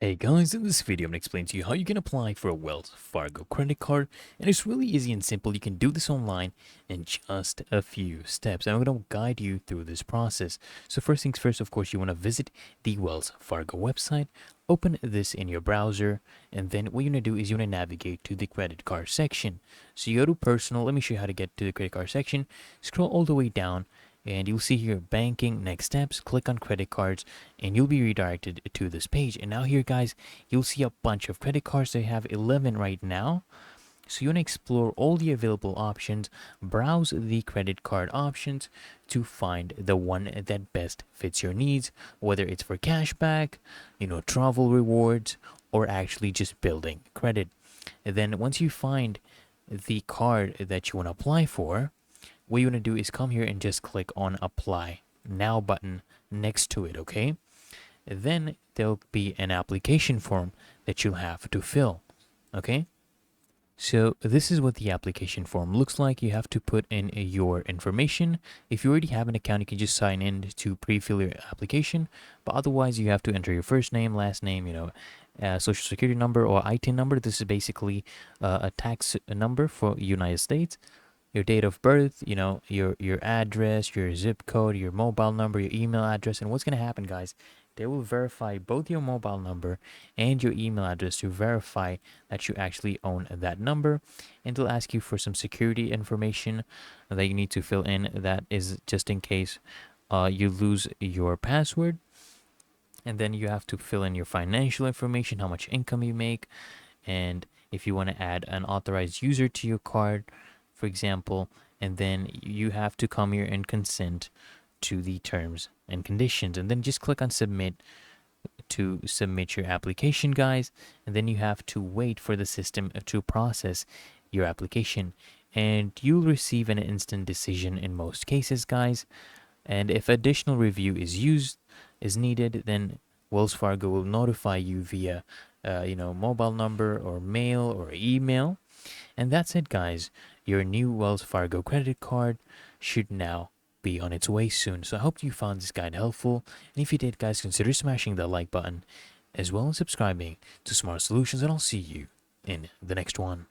Hey guys, in this video I'm going to explain to you how you can apply for a Wells Fargo credit card, and it's really easy and simple. You can do this online in just a few steps. I'm going to guide you through this process. So first things first, of course, you want to visit the Wells Fargo website, open this in your browser, and then what you're going to do is you're going to navigate to the credit card section. So you go to personal. Let me show you how to get to the credit card section. Scroll all the way down and you'll see here banking next steps. Click on credit cards and you'll be redirected to this page. And now here guys, you'll see a bunch of credit cards. They have 11 right now. So you want to explore all the available options, browse the credit card options to find the one that best fits your needs, whether it's for cashback, travel rewards, or actually just building credit. And then once you find the card that you want to apply for, what you want to do is come here and just click on apply now button next to it, okay? Then there'll be an application form that you'll have to fill, okay? So this is what the application form looks like. You have to put in your information. If you already have an account, you can just sign in to pre-fill your application, but otherwise you have to enter your first name, last name, social security number or ITIN number. This is basically a tax number for United States, your date of birth, your address, your zip code, your mobile number, your email address. And what's going to happen, guys, they will verify both your mobile number and your email address to verify that you actually own that number. And they'll ask you for some security information that you need to fill in. That is just in case you lose your password. And then you have to fill in your financial information, how much income you make, and if you want to add an authorized user to your card, for example. And then you have to come here and consent to the terms and conditions, and then just click on submit to submit your application, guys. And then you have to wait for the system to process your application, and you'll receive an instant decision in most cases, guys. And if additional review is needed, then Wells Fargo will notify you via mobile number or mail or email. And that's it, guys. Your new Wells Fargo credit card should now be on its way soon. So I hope you found this guide helpful. And if you did, guys, consider smashing that like button as well as subscribing to Smart Solutions. And I'll see you in the next one.